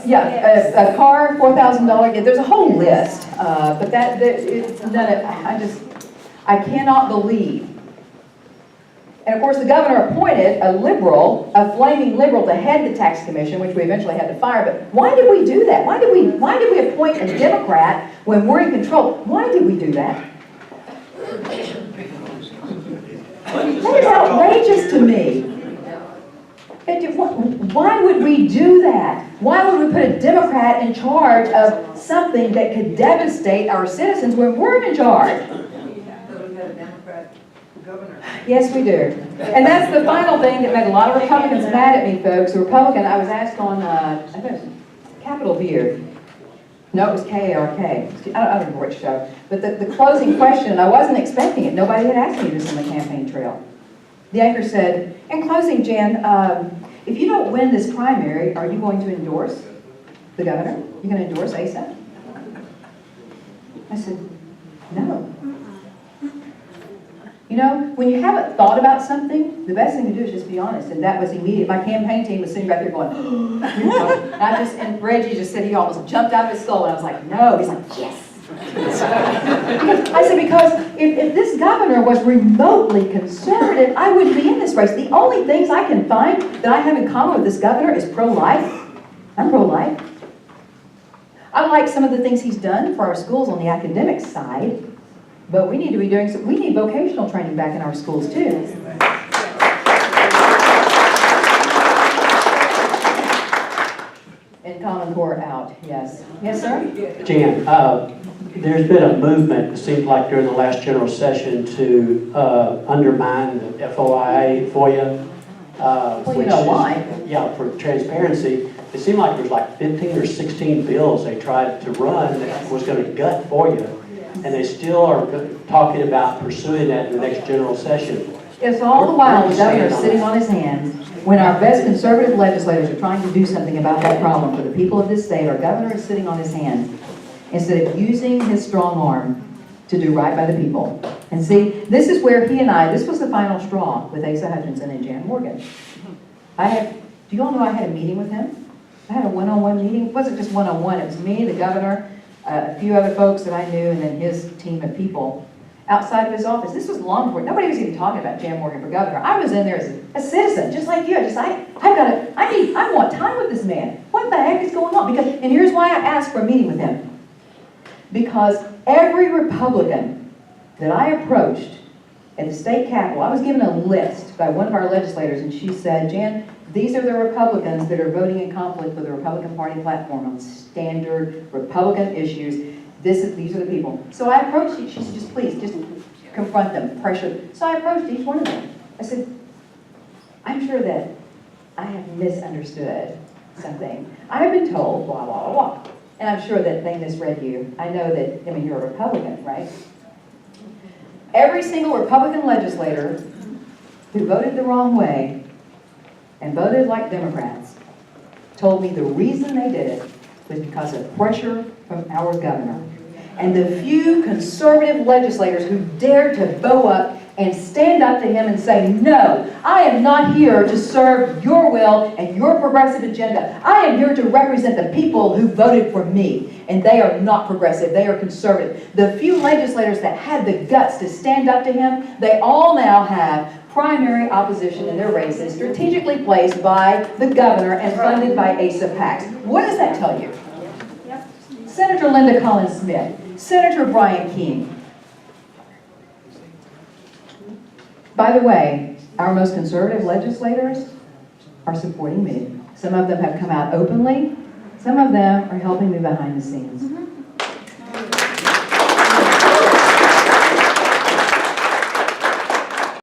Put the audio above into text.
Yeah, a car, $4,000. There's a whole list, but I cannot believe. And of course, the governor appointed a liberal, a flaming liberal, to head the tax commission, which we eventually had to fire. But why did we do that? Why did we appoint a Democrat when we're in control? Why did we do that? That is outrageous to me. Why would we do that? Why would we put a Democrat in charge of something that could devastate our citizens when we're in charge? Yes, we do. And that's the final thing that made a lot of Republicans mad at me, folks. A Republican, I was asked on, I think it was Capitol View. No, it was KARK. I don't remember which show. But the closing question, and I wasn't expecting it. Nobody had asked me this on the campaign trail. The anchor said, in closing, Jan, if you don't win this primary, are you going to endorse the governor? You going to endorse Asa? I said, no. You know, when you haven't thought about something, the best thing to do is just be honest. And that was immediate. My campaign team was sitting back there going, and Reggie just said he almost jumped out of his skull. And I was like, no. He's like, yes. I said, because if this governor was remotely conservative, I wouldn't be in this race. The only things I can find that I have in common with this governor is pro-life. I'm pro-life. I like some of the things he's done for our schools on the academic side. But we need to be doing, we need vocational training back in our schools too. And Common Core out, yes. Yes, sir? Jan, there's been a movement, it seems like during the last general session, to undermine the FOIA. Well, you know why. Yeah, for transparency. It seemed like there's like 15 or 16 bills they tried to run that was going to gut FOIA. And they still are talking about pursuing that in the next general session. Yes, all the while the governor is sitting on his hands when our best conservative legislators are trying to do something about that problem for the people of this state. Our governor is sitting on his hands instead of using his strong arm to do right by the people. And see, this is where he and this was the final straw with Asa Hutchinson and Jan Morgan. Do you all know I had a meeting with him? I had a one-on-one meeting. It wasn't just one-on-one. It was me, the governor, a few other folks that I knew, and then his team of people outside of his office. This was long before, nobody was even talking about Jan Morgan for governor. I was in there as a citizen, just like you. I want time with this man. What the heck is going on? And here's why I asked for a meeting with him. Because every Republican that I approached at the state capitol, I was given a list by one of our legislators, and she said, Jan, these are the Republicans that are voting in conflict with the Republican Party platform on standard Republican issues. These are the people. So I approached each. She said, just please, just confront them, pressure. So I approached each one of them. I said, I'm sure that I have misunderstood something. I have been told blah, blah, blah, blah. And I'm sure that they misread you. I know that, you're a Republican, right? Every single Republican legislator who voted the wrong way and voted like Democrats told me the reason they did it was because of pressure from our governor. And the few conservative legislators who dared to bow up and stand up to him and say, no, I am not here to serve your will and your progressive agenda. I am here to represent the people who voted for me. And they are not progressive, they are conservative. The few legislators that had the guts to stand up to him, they all now have primary opposition in their races, strategically placed by the governor and funded by Asa PACs. What does that tell you? Senator Linda Collins Smith, Senator Brian King. By the way, our most conservative legislators are supporting me. Some of them have come out openly. Some of them are helping me behind the scenes.